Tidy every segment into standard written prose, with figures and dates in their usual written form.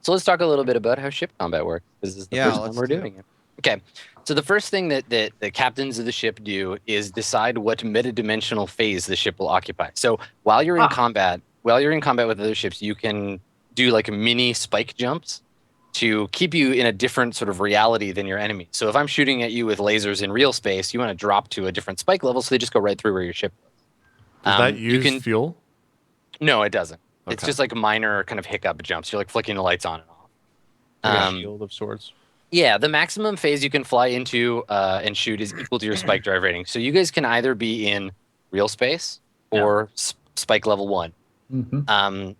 So let's talk a little bit about how ship combat works. This is the first time we're doing it. Okay. So the first thing that the captains of the ship do is decide what metadimensional phase the ship will occupy. So while you're in combat, with other ships, you can do like mini spike jumps to keep you in a different sort of reality than your enemy. So if I'm shooting at you with lasers in real space, you want to drop to a different spike level, so they just go right through where your ship goes. Does that use fuel? No, it doesn't. Okay. It's just like minor kind of hiccup jumps. You're like flicking the lights on and off. Like a shield of sorts. Yeah, the maximum phase you can fly into and shoot is equal to your spike drive rating. So you guys can either be in real space or spike level 1. Mm-hmm.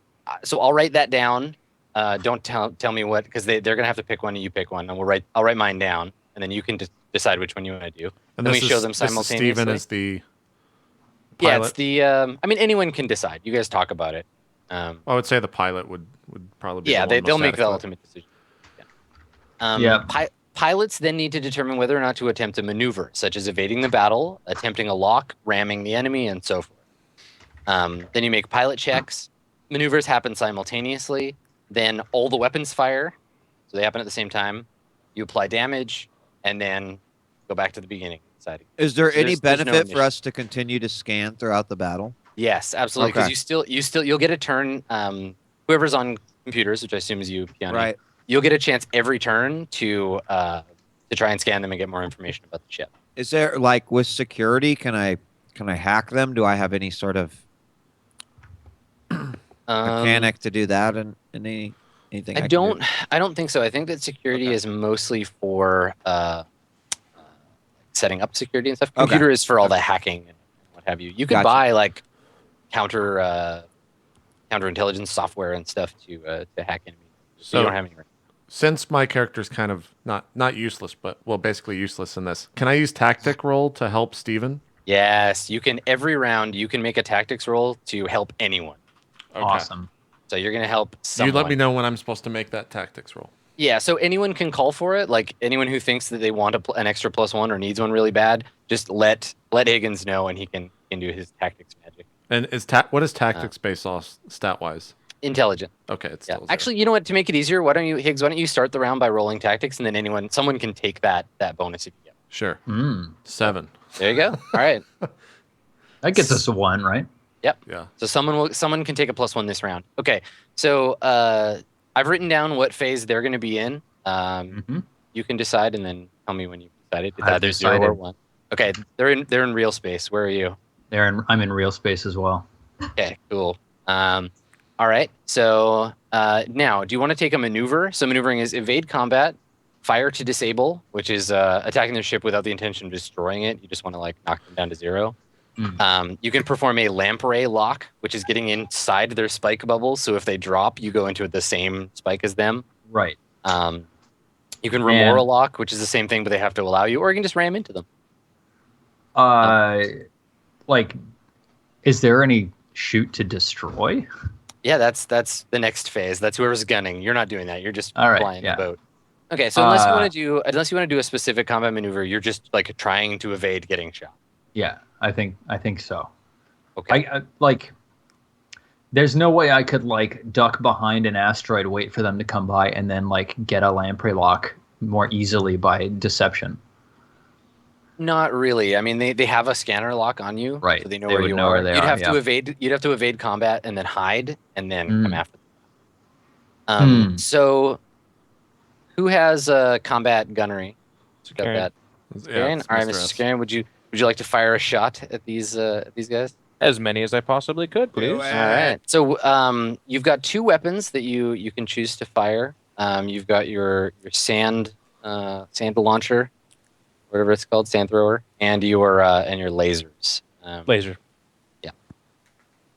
So I'll write that down. Don't tell me what, because they're gonna have to pick one and you pick one, and I'll write mine down, and then you can decide which one you want to do. And then we show them simultaneously. Steven is the pilot. Yeah, it's the. I mean, anyone can decide. You guys talk about it. I would say the pilot would probably be. Yeah, they'll make the ultimate decision. Pilots then need to determine whether or not to attempt a maneuver, such as evading the battle, attempting a lock, ramming the enemy, and so forth. Then you make pilot checks. Maneuvers happen simultaneously. Then all the weapons fire, so they happen at the same time. You apply damage, and then go back to the beginning. Is there any benefit for us to continue to scan throughout the battle? Yes, absolutely. Because you'll get a turn. Whoever's on computers, which I assume is you, Keanu, right? You'll get a chance every turn to try and scan them and get more information about the ship. Is there, like, with security, can I hack them? Do I have any sort of mechanic to do that and anything? I don't think so. I think that security is mostly for setting up security and stuff. Computer is for all the hacking and what have you. You could buy like counterintelligence software and stuff to hack enemies. So you don't have any. Since my character's kind of not useless, but basically useless in this, can I use tactic roll to help Steven? Yes, you can. Every round, you can make a tactics roll to help anyone. Okay. Awesome. So you're gonna help someone. You let me know when I'm supposed to make that tactics roll. Yeah, so anyone can call for it. Like anyone who thinks that they want an extra +1 or needs one really bad, just let Higgins know, and he can do his tactics magic. And what is tactics based off stat wise? Intelligent. Okay, it's still actually, you know what? To make it easier, Higgs? Why don't you start the round by rolling tactics, and then someone can take that bonus if you get. Sure. 7. There you go. All right. That gets us a 1, right? Yep. Yeah. So someone can take a +1 this round. Okay. So I've written down what phase they're going to be in. You can decide, and then tell me when you've decided. It's either 0 or 1. Okay. They're in real space. Where are you? I'm in real space as well. Okay. Cool. All right. So now, do you want to take a maneuver? So maneuvering is evade combat, fire to disable, which is attacking their ship without the intention of destroying it. You just want to like knock them down to 0. You can perform a lamprey lock, which is getting inside their spike bubbles. So if they drop, you go into the same spike as them. Right. You can remora lock, which is the same thing, but they have to allow you, or you can just ram into them. Like, is there any shoot to destroy? Yeah, that's the next phase. That's whoever's gunning. You're not doing that. You're just flying the boat. Okay, so unless you want to do a specific combat maneuver, you're just like trying to evade getting shot. Yeah, I think so. Okay. There's no way I could like duck behind an asteroid, wait for them to come by, and then like get a lamprey lock more easily by deception. Not really. I mean, they have a scanner lock on you, right? So they know where you are. You'd have to evade. You'd have to evade combat and then hide and then come after them. So, who has combat gunnery? Got that. Scarian? All right, Mr. Scarian, would you like to fire a shot at these guys? As many as I possibly could, please. All right. So you've got 2 weapons that you can choose to fire. You've got your sand launcher, whatever it's called, sand thrower, and your lasers. Laser. Yeah.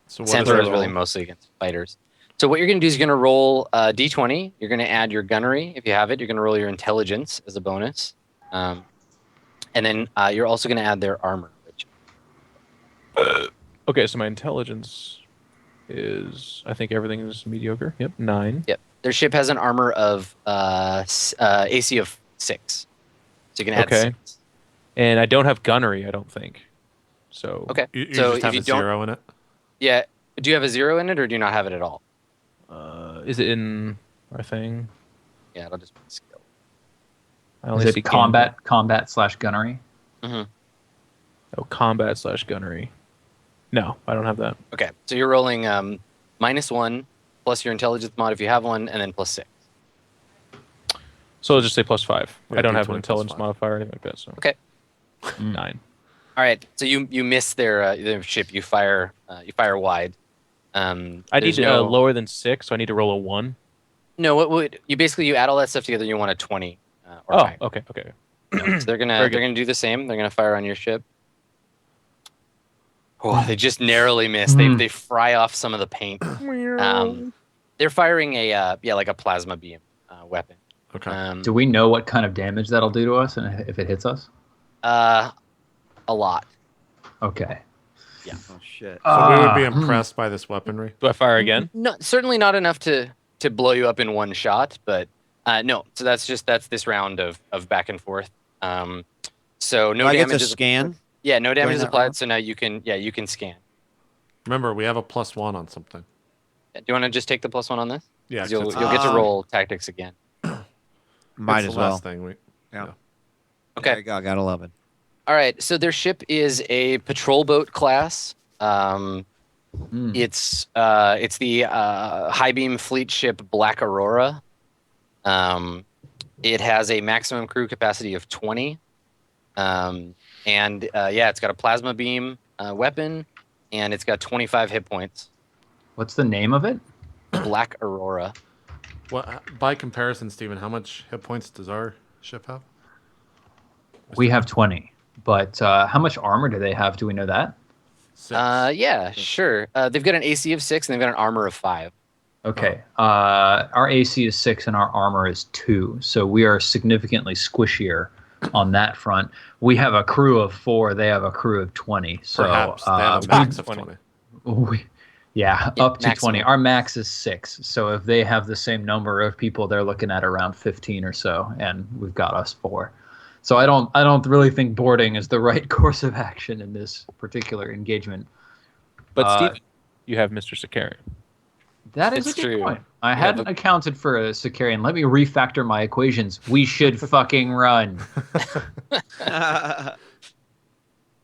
So sand thrower is really mostly against fighters. So what you're going to do is you're going to roll d20. You're going to add your gunnery if you have it. You're going to roll your intelligence as a bonus, and then you're also going to add their armor. Okay, so my intelligence is, I think everything is mediocre. Yep, 9. Yep. Their ship has an armor of AC of 6. So you can add 6. And I don't have gunnery, I don't think. So okay. You so just have a 0 in it? Yeah. Do you have a 0 in it, or do you not have it at all? Is it in our thing. Yeah, it'll just be skill. I only Is see it combat/gunnery? Mm-hmm. Oh, combat/gunnery. No, I don't have that. Okay, so you're rolling -1 plus your intelligence mod if you have one, and then +6. So I'll just say +5. Yeah, I don't have D20 an intelligence +5. modifier or anything like that. So Okay. 9. All right, so you miss their ship. You fire wide. I There's need no, lower than 6, so I need to roll a 1. No, what would you basically add all that stuff together? You want a 20 or Oh, higher. okay. So they're Very good. gonna do the same. They're gonna fire on your ship. Oh, they just narrowly miss. They fry off some of the paint. They're firing like a plasma beam weapon. Okay. Do we know what kind of damage that'll do to us, and if it hits us? A lot. Okay. Yeah. Oh shit. So we would be impressed by this weaponry. Do I fire again? Certainly not enough to blow you up in one shot, but no. So that's this round of back and forth. So no Do I get damage to is scan. Yeah, no damage is that applied. round? So now you can scan. Remember, we have a +1 on something. Do you want to just take the +1 on this? Yeah, 'Cause 'cause you'll it's get to last- roll tactics again. Might it's as the well. last thing we. Yeah. Okay. There you go. I got 11. All right. So their ship is a patrol boat class. It's the high beam fleet ship Black Aurora. It has a maximum crew capacity of 20. It's got a plasma beam weapon, and it's got 25 hit points. What's the name of it? Black Aurora. What by comparison, Steven, how much hit points does our ship have? We have 20, but how much armor do they have? Do we know that? 6. Yeah, sure. They've got an AC of 6, and they've got an armor of 5. Okay. Our AC is 6 and our armor is 2, so we are significantly squishier on that front. We have a crew of 4. They have a crew of 20. So Perhaps they have a max of 20. 20. Yeah, up to maximum. 20. Our max is 6. So if they have the same number of people, they're looking at around 15 or so, and we've got us 4. So I don't really think boarding is the right course of action in this particular engagement. But Steven, you have Mr. Sakarian. That is It's a good true. point. I Yeah, hadn't but- accounted for a Sicarian. Let me refactor my equations. We should fucking run.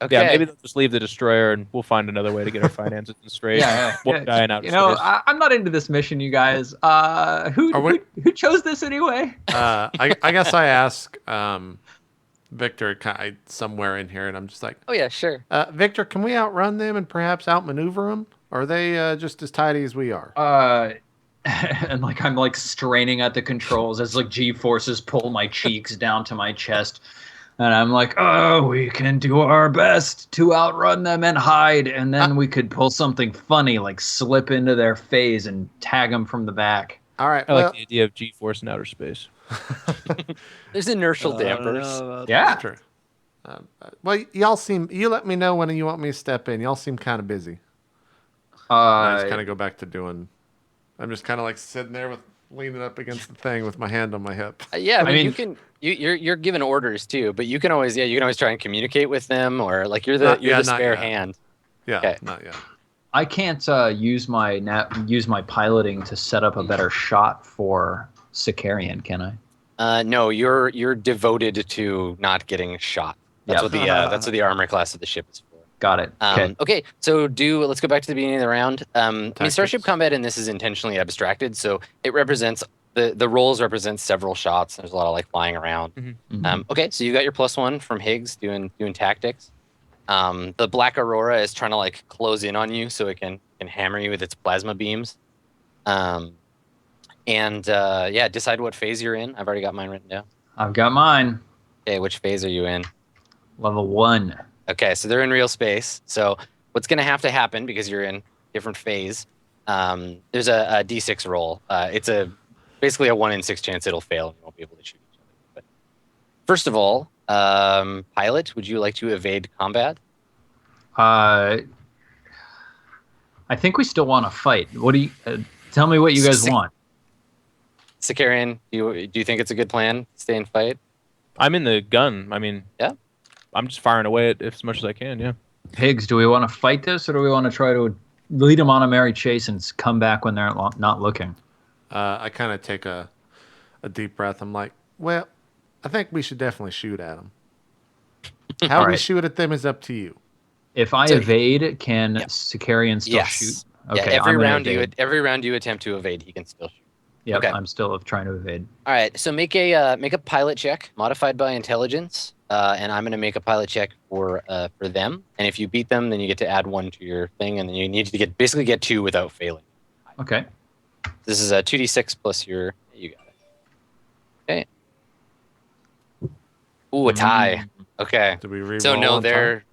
Okay. Yeah, maybe they'll just leave the destroyer and we'll find another way to get our finances straight. One guy in outer space. I'm not into this mission, you guys. Who chose this anyway? I guess I ask Victor somewhere in here, and I'm just like, Oh yeah, sure. Victor, can we outrun them and perhaps outmaneuver them? Or are they just as tidy as we are? And I'm straining at the controls as G forces pull my cheeks down to my chest. And I'm like, oh, we can do our best to outrun them and hide. And then we could pull something funny, like slip into their phase and tag them from the back. All right. I like the idea of G-force in outer space. There's inertial dampers. Yeah. True. Well, you let me know when you want me to step in. Y'all seem kind of busy. I just kind of go back to doing. I'm just kind of sitting there leaning up against the thing with my hand on my hip. Yeah, I mean, mean- you're given orders too, but you can always try and communicate with them, or you're the Not spare yet. hand. Yeah, Okay. not yet. I can't use my piloting to set up a better shot for Sicarian, can I? No, you're devoted to not getting shot. That's Yeah. what the armor class of the ship is for. Got it. Okay. Okay, so let's go back to the beginning of the round. I mean, Starship Tactics. combat in this is intentionally abstracted, so it represents the rolls represent several shots. There's a lot of flying around. Mhm. Okay, so you got your +1 from Higgs doing tactics. The Black Aurora is trying to close in on you so it can hammer you with its plasma beams. Decide what phase you're in. I've already got mine written down. I've got mine. Okay, which phase are you in? Level 1. Okay, so they're in real space. So what's going to have to happen, because you're in different phase, there's a D6 roll. It's basically a 1 in 6 chance it'll fail and you won't be able to shoot each other. But first of all, pilot, would you like to evade combat? I think we still want to fight. What do you tell me what you guys want? Sicarian, do you think it's a good plan? Stay and fight? I'm in the gun. I mean, Yeah. I'm just firing away at as much as I can. Yeah. Higgs, do we want to fight this or do we want to try to lead them on a merry chase and come back when they're not looking? I kind of take a deep breath. I'm like, well, I think we should definitely shoot at them. How we shoot at them is up to you. If I evade, can Sicarian still shoot? Okay, every round you attempt to evade, he can still shoot. Yep, okay. I'm still trying to evade. All right, so make a pilot check modified by intelligence, and I'm going to make a pilot check for them. And if you beat them, then you get to add 1 to your thing, and then you need to basically get 2 without failing. Okay. This is a 2d6 plus your. You got it. Okay. Ooh, a tie. Okay. Do we re-roll? So no, they're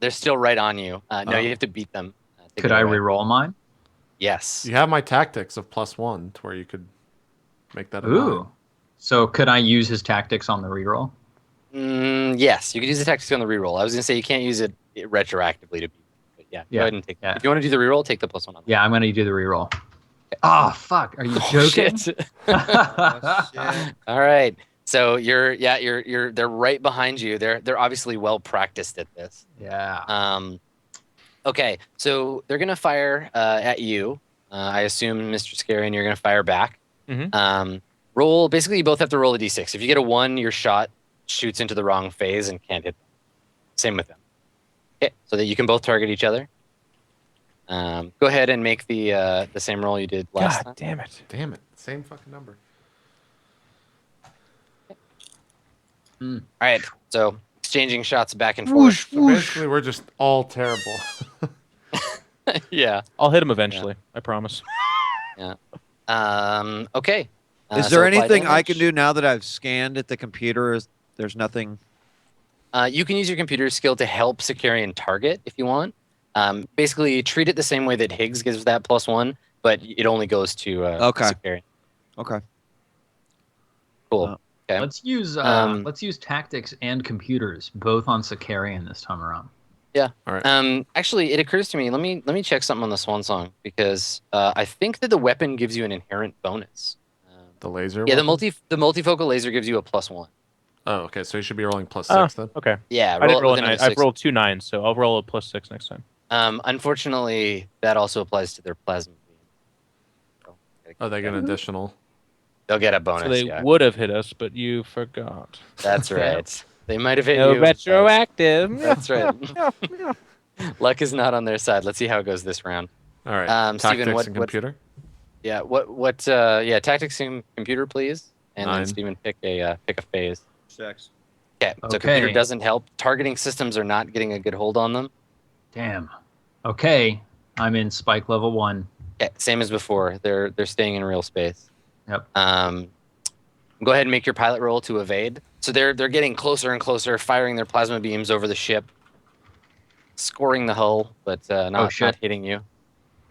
still right on you. No, you have to beat them. Could I re-roll mine? Yes. You have my tactics of +1 to where you could make that a 9. So could I use his tactics on the reroll? Yes, you could use the tactics on the reroll. I was going to say you can't use it retroactively to beat them. But yeah, go ahead and take it. If you want to do the reroll, take the +1 on that. Yeah, I'm going to do the reroll. Okay. Oh, fuck. Are you joking? Shit. All right. So they're right behind you. They're obviously well practiced at this. Yeah. Okay, so they're gonna fire at you. I assume, Mr. Scarian, you're gonna fire back. Mm-hmm. Roll. Basically, you both have to roll a d6. If you get a 1, your shot shoots into the wrong phase and can't hit them. Same with them. Okay, so that you can both target each other. Go ahead and make the same roll you did last time. Damn it! Damn it! Same fucking number. All right, so exchanging shots back and forth. So basically, we're just all terrible. Yeah. I'll hit him eventually. I promise. Yeah. Okay. Is there anything I can do now that I've scanned at the computer? There's nothing. You can use your computer skill to help Sicarian target if you want. Basically, treat it the same way that Higgs gives that +1, but it only goes to Sicarian. Okay. Cool. Okay. Let's use tactics and computers both on Sicarian this time around. Yeah. All right. Actually, it occurs to me. Let me check something on the Swan Song because I think that the weapon gives you an inherent bonus. The laser. Yeah, weapon? the multifocal laser gives you a +1. Oh, okay. So you should be rolling +6 then. Okay. Yeah. I didn't roll a 9. I've rolled 2 9s, so I'll roll a +6 next time. Unfortunately, that also applies to their plasma beam. Oh, they get an additional. They'll get a bonus. So they would have hit us, but you forgot. That's right. They might have hit No you. retroactive. That's right. Luck is not on their side. Let's see how it goes this round. All right. Steven, Tactics and computer. Yeah. Tactics and computer, please. And 9. then Steven, pick a phase. 6. Okay. So computer doesn't help. Targeting systems are not getting a good hold on them. Damn. Okay. I'm in spike level 1. Okay. Same as before. They're staying in real space. Yep. Go ahead and make your pilot roll to evade. So they're getting closer and closer, firing their plasma beams over the ship, scoring the hull, but not hitting you.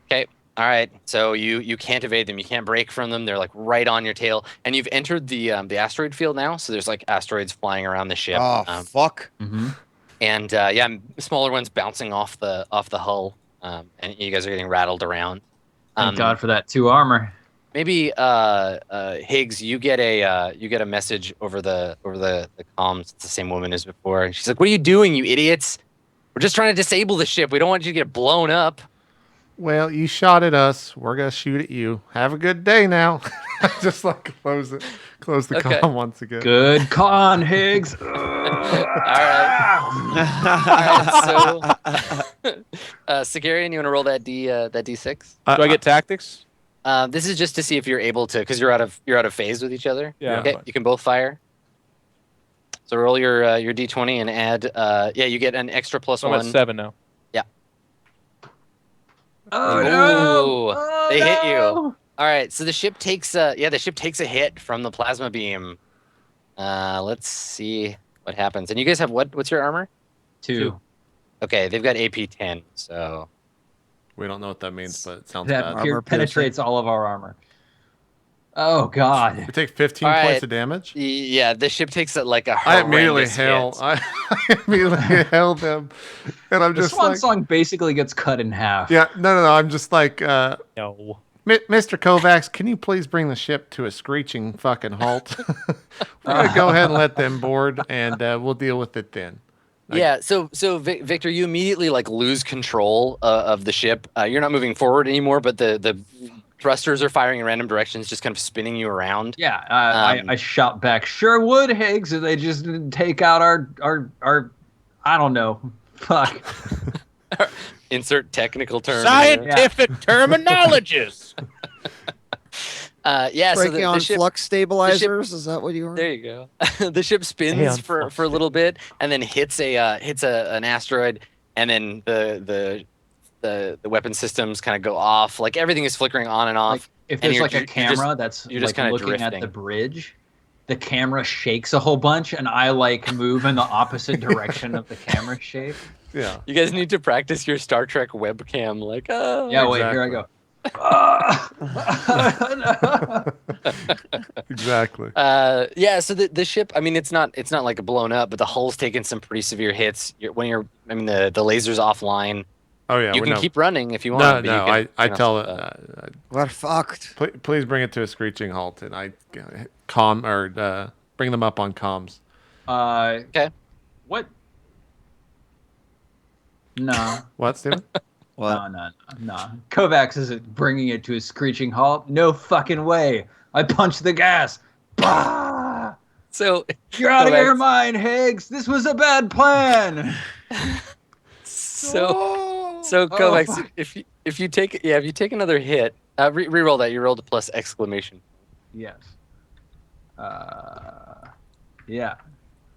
Okay. All right. So you can't evade them. You can't break from them. They're like right on your tail, and you've entered the asteroid field now. So there's like asteroids flying around the ship. Oh fuck. Mm-hmm. And smaller ones bouncing off the hull, and you guys are getting rattled around. Thank God for that 2 armor. Maybe Higgs, you get a message over the comms. It's the same woman as before, and she's like, "What are you doing, you idiots? We're just trying to disable the ship. We don't want you to get blown up." Well, you shot at us. We're gonna shoot at you. Have a good day now. Just like close the comm once again. Good con, Higgs. All right. So, Sicarian, you want to roll that D6? Do I get tactics? This is just to see if you're able to, because you're out of phase with each other. Yeah. Okay. You can both fire. So roll your D20 and add. You get an extra +1. I'm at 7 now. Yeah. Oh no! Ooh, they hit you. All right. So the ship takes a hit from the plasma beam. Let's see what happens. And you guys have what's your armor? 2. Okay, they've got AP 10. So. We don't know what that means, but it sounds That bad. penetrates all of our armor. Oh God! We take 15 points of damage. Yeah, the ship takes like a I immediately horrendous hail. hit. I immediately hail them, and I'm The just Swan like, Song basically gets cut in half. yeah, no. I'm just like, No. Mr. Kovacs, can you please bring the ship to a screeching fucking halt? We're gonna go ahead and let them board, and we'll deal with it then. Yeah, so Victor, you immediately like lose control of the ship. You're not moving forward anymore, but the thrusters are firing in random directions, just kind of spinning you around. Yeah, I shout back, sure would, Higgs, if they just didn't take out our I don't know. Fuck. Insert technical term. Scientific terminologies. Yeah, so Brachion the ship, flux stabilizers. Is that what you are? there you go. The ship spins for a little bit and then hits an asteroid, and then the weapon systems kind of go off. Like everything is flickering on and off. Like, if there's like a camera you're just kind of looking drifting at the bridge, the camera shakes a whole bunch, and I like move in the opposite direction of the camera shake. Yeah. You guys need to practice your Star Trek webcam. Like, yeah, wait, here I go. Exactly. Yeah, so the ship, I mean, it's not like blown up, but the hull's taken some pretty severe hits. The laser's offline. Oh yeah, you can keep running if you want. I tell it. We're fucked. Please bring it to a screeching halt, and I bring them up on comms. Okay. What? No. What, Steven? What? No. Kovacs isn't bringing it to a screeching halt. No fucking way. I punched the gas. Bah! So you're out of your mind, Higgs. This was a bad plan. So Kovacs, if you take another hit, re-roll that. You rolled a plus exclamation. Yes. Yeah.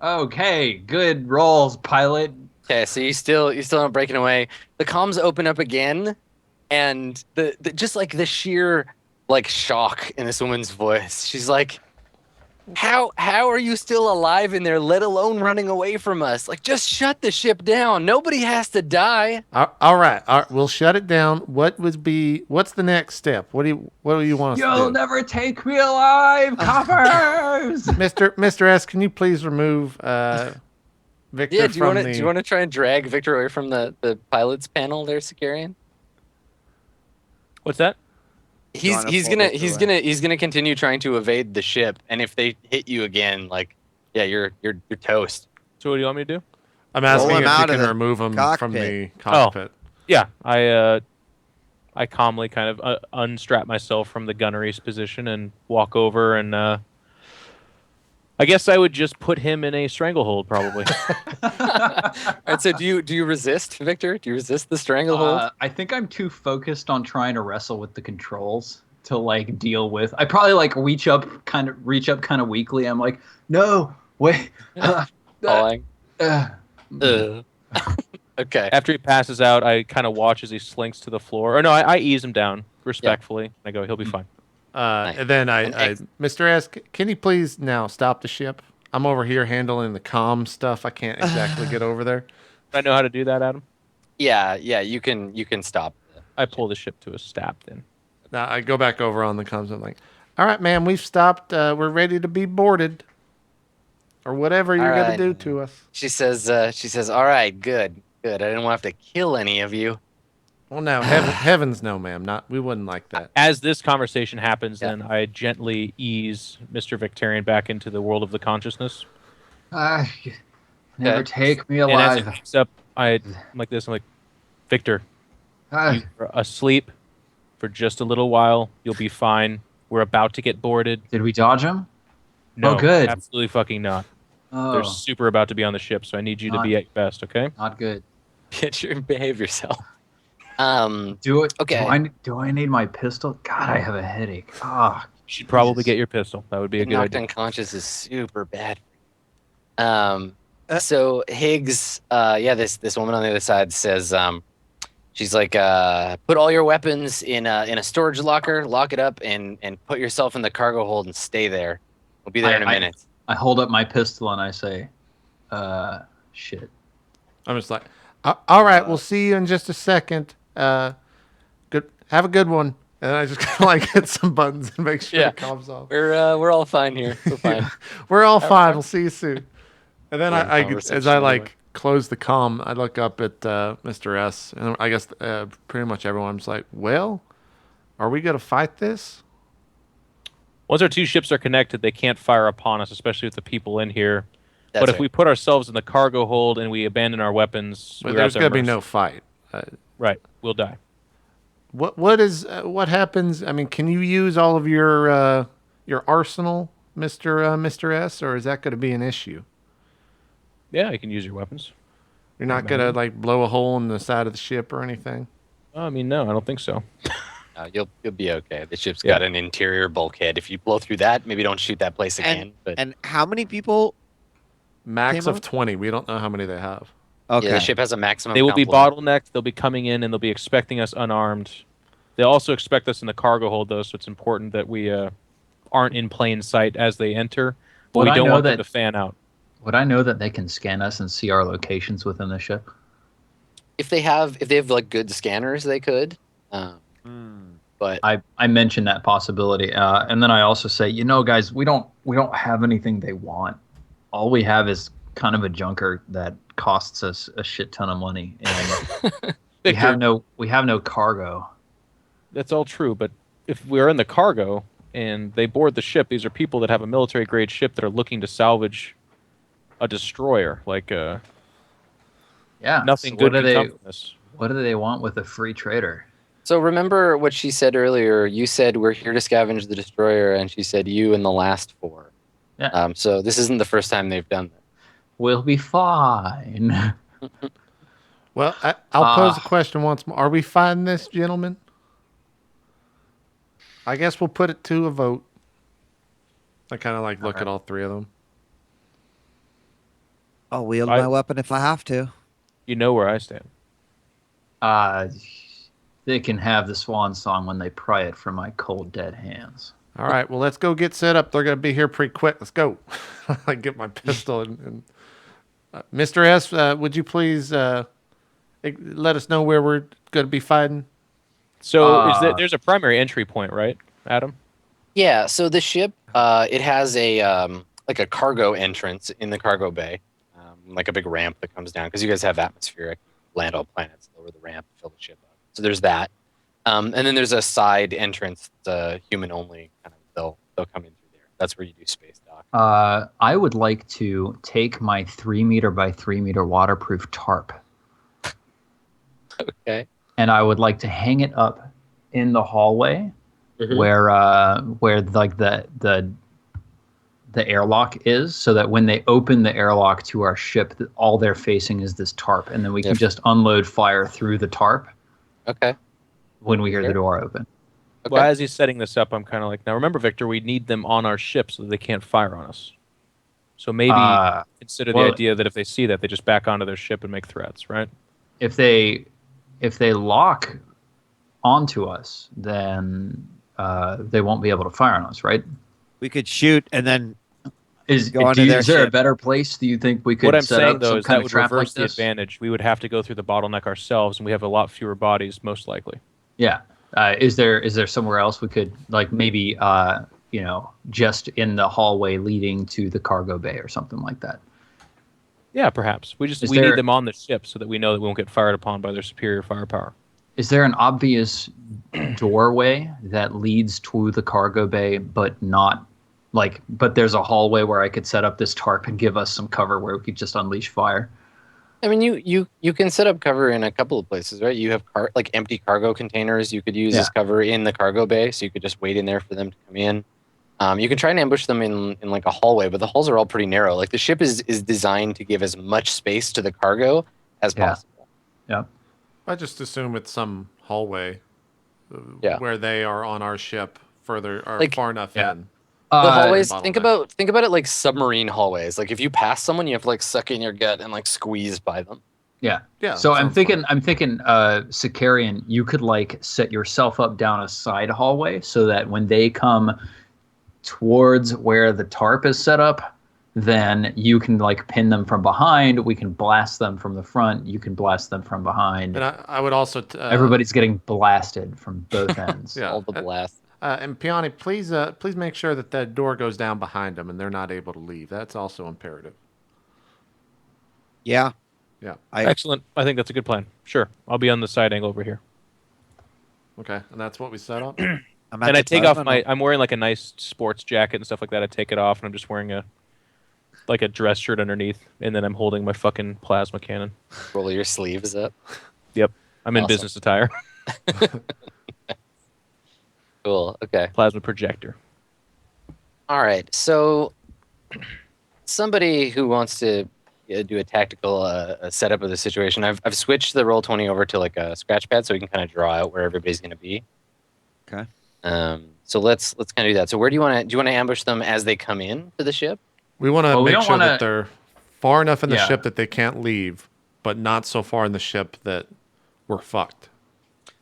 Okay. Good rolls, pilot. Okay, so you still not breaking away. The comms open up again, and the just like the sheer like shock in this woman's voice. She's like, How are you still alive in there, let alone running away from us? Like, just shut the ship down. Nobody has to die. All right. We'll shut it down. What's the next step? What do you want us to do? You'll never take me alive, coppers. Mr. S, can you please remove Victor do you want to try and drag Victor away from the pilot's panel there, Sicarian? What's that? He's gonna continue trying to evade the ship, and if they hit you again, like, yeah, you're toast. So what do you want me to do? I'm asking if you can remove him from the cockpit. Yeah, I calmly kind of unstrap myself from the gunnery's position and walk over, and I guess I would just put him in a stranglehold, probably. All right, so do you resist, Victor? Do you resist the stranglehold? I think I'm too focused on trying to wrestle with the controls to like deal with. I probably like reach up kind of weakly. I'm like, no, wait. Falling. Okay. After he passes out, I kind of watch as he slinks to the floor. Or no, I ease him down respectfully. Yeah. I go, he'll be fine. And then Mr. S, can you please now stop the ship? I'm over here handling the comm stuff. I can't exactly get over there. I know how to do that, Adam. Yeah, you can stop. I pull the ship to a stop then. Now I go back over on the comms. I'm like, all right, ma'am, we've stopped. We're ready to be boarded, or whatever you're gonna do to us. She says, all right, good. I didn't want to have to kill any of you. Well, no, heavens no, ma'am. We wouldn't like that. As this conversation happens, then I gently ease Mr. Victorian back into the world of the consciousness. Never take me alive. And as he wakes up, I'm like this. I'm like, Victor, you're asleep for just a little while. You'll be fine. We're about to get boarded. Did we dodge him? No, good. Absolutely fucking not. Oh. They're super about to be on the ship, so I need you to be at your best, okay? Not good. Behave yourself. Do it. Okay. Do I need my pistol? God, I have a headache. Oh, you should probably get your pistol. That would be a good idea. Knocked unconscious is super bad. So Higgs, this woman on the other side says, she's like, put all your weapons in a storage locker, lock it up, and put yourself in the cargo hold and stay there. We'll be there in a minute. I hold up my pistol and I say, shit. I'm just like, all right, we'll see you in just a second. Good. Have a good one. And I just kind of like hit some buttons and make sure it comes off. We're all fine here. We're fine. We're all fine. We'll see you soon. And then as I close the comm, I look up at Mr. S, and I guess pretty much everyone's like, well, are we going to fight this? Once our two ships are connected, they can't fire upon us, especially with the people in here. That's but if right. we put ourselves in the cargo hold and we abandon our weapons, But there's going to be no fight. Right, we'll die. what happens? I mean, can you use all of your arsenal, Mr. S, or is that going to be an issue? Yeah, you can use your weapons. You're not going to like blow a hole in the side of the ship or anything? I mean, no, I don't think so. You'll be okay. The ship's got an interior bulkhead. If you blow through that, maybe don't shoot that place again. And how many people? Max of 20. We don't know how many they have. Okay. Yeah, the ship has a maximum. They will be bottlenecked. They'll be coming in and they'll be expecting us unarmed. They also expect us in the cargo hold, though, so it's important that we aren't in plain sight as they enter. But we don't want them to fan out. Would I know that they can scan us and see our locations within the ship? If they have like good scanners, they could. But I mentioned that possibility, and then I also say, you know, guys, we don't have anything they want. All we have is kind of a junker that costs us a shit ton of money, and we have no cargo. That's all true, but if we're in the cargo and they board the ship, these are people that have a military grade ship that are looking to salvage a destroyer. Like, nothing good can come from this. What do they want with a free trader? So remember what she said earlier. You said we're here to scavenge the destroyer, and she said you and the last 4. Yeah. So this isn't the first time they've done that. We'll be fine. Well, I'll pose a question once more. Are we fighting this, gentlemen? I guess we'll put it to a vote. I kind of like look at all 3 of them. I'll wield my weapon if I have to. You know where I stand. They can have the Swan Song when they pry it from my cold, dead hands. All right, well, let's go get set up. They're going to be here pretty quick. Let's go. I get my pistol. And Mr. S, would you please let us know where we're going to be fighting? So there's a primary entry point, right, Adam? Yeah, so the ship, it has a like a cargo entrance in the cargo bay, like a big ramp that comes down, because you guys have atmospheric, land all planets, lower the ramp, fill the ship up. So there's that. And then there's a side entrance, human only, kind of they'll come in through there. That's where you do space dock. I would like to take my 3 meter by 3 meter waterproof tarp. Okay. And I would like to hang it up in the hallway where like the airlock is, so that when they open the airlock to our ship, all they're facing is this tarp, and then we can just unload fire through the tarp. Okay. When we hear the door open. Okay. Well, as he's setting this up, I'm kind of like, now remember, Victor, we need them on our ship so that they can't fire on us. So maybe consider the idea that if they see that, they just back onto their ship and make threats, right? If they lock onto us, then they won't be able to fire on us, right? We could shoot and then is there a better place? Do you think we could? What I'm set saying up though is some that would reverse the advantage. We would have to go through the bottleneck ourselves, and we have a lot fewer bodies, most likely. Yeah. Is there somewhere else we could, like, maybe just in the hallway leading to the cargo bay or something like that? Yeah, perhaps. We need them on the ship so that we know that we won't get fired upon by their superior firepower. Is there an obvious doorway that leads to the cargo bay, but there's a hallway where I could set up this tarp and give us some cover where we could just unleash fire? I mean, you can set up cover in a couple of places, right? You have empty cargo containers you could use as cover in the cargo bay, so you could just wait in there for them to come in. You can try and ambush them in like a hallway, but the halls are all pretty narrow. Like, the ship is designed to give as much space to the cargo as possible. Yeah. I just assume it's some hallway where they are on our ship further or far enough in. The hallways, think about it like submarine hallways. Like, if you pass someone, you have to like suck in your gut and like squeeze by them. Yeah. Yeah. So I'm thinking, Sicarian, you could like set yourself up down a side hallway so that when they come towards where the tarp is set up, then you can like pin them from behind. We can blast them from the front. You can blast them from behind. And I would also everybody's getting blasted from both ends. All the blasts. And Piani, please make sure that that door goes down behind them and they're not able to leave. That's also imperative. Yeah. Yeah. Excellent. I think that's a good plan. Sure. I'll be on the side angle over here. Okay. And that's what we set up? And I take off I'm wearing like a nice sports jacket and stuff like that. I take it off and I'm just wearing a dress shirt underneath. And then I'm holding my fucking plasma cannon. Roll your sleeves up. Yep. I'm in business attire. Cool. Okay. Plasma projector. All right. So somebody who wants to do a tactical setup of the situation, I've switched the Roll20 over to like a scratch pad so we can kind of draw out where everybody's going to be. Okay. So let's kind of do that. So where do you want to ambush them as they come in to the ship? We want to make sure that wanna... they're far enough in the ship that they can't leave, but not so far in the ship that we're fucked.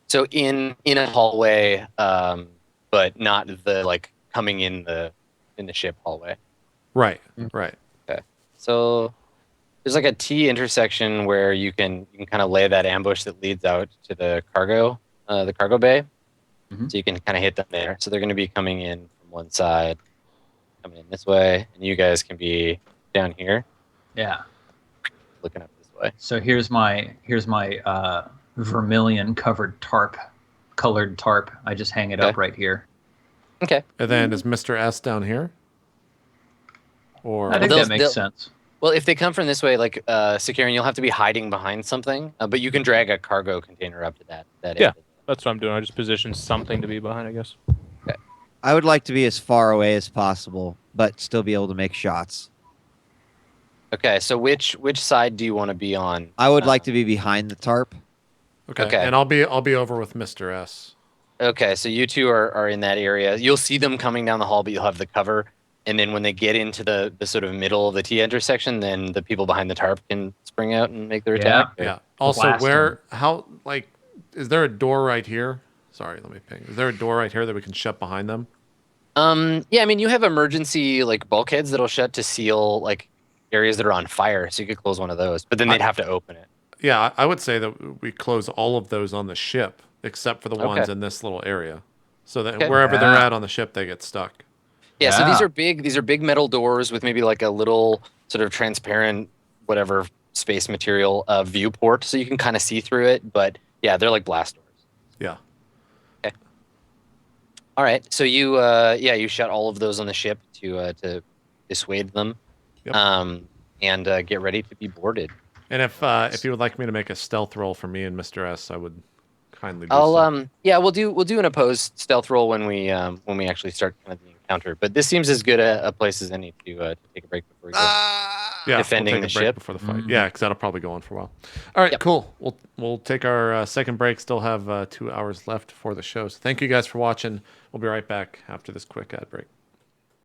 So in a hallway, but not the like coming in the ship hallway. Right. Right. Okay. So there's like a T intersection where you can kind of lay that ambush that leads out to the cargo bay. So you can kind of hit them there. So they're going to be coming in from one side, coming in this way, and you guys can be down here. Yeah. Looking up this way. So here's my vermilion colored tarp. I just hang it up right here. Okay. And then is Mr. S down here? Or I think that makes sense. Well, if they come from this way, like securing, you'll have to be hiding behind something, but you can drag a cargo container up to that. Yeah, that's what I'm doing. I just position something to be behind, I guess. Okay. I would like to be as far away as possible, but still be able to make shots. Okay, so which side do you want to be on? I would like to be behind the tarp. Okay. And I'll be over with Mr. S. Okay, so you two are in that area. You'll see them coming down the hall, but you'll have the cover. And then when they get into the sort of middle of the T intersection, then the people behind the tarp can spring out and make their attack. Yeah. Also, is there a door right here? Sorry, let me ping. Is there a door right here that we can shut behind them? Yeah, I mean, you have emergency like bulkheads that'll shut to seal like areas that are on fire, so you could close one of those, but then they'd have to open it. Yeah, I would say that we close all of those on the ship, except for the ones in this little area, so that wherever they're at on the ship, they get stuck. Yeah, so these are big metal doors with maybe like a little sort of transparent whatever space material viewport, so you can kind of see through it. But yeah, they're like blast doors. Yeah. Okay. All right. So you you shut all of those on the ship to dissuade them, and get ready to be boarded. And if you would like me to make a stealth roll for me and Mr. S, I would kindly do so. We'll do an opposed stealth roll when we actually start kind of the encounter. But this seems as good a place as any to take a break before we go. Defending we'll take the a break ship before the fight. Yeah, because that'll probably go on for a while. All right, cool. We'll take our second break. Still have 2 hours left for the show. So thank you guys for watching. We'll be right back after this quick ad break.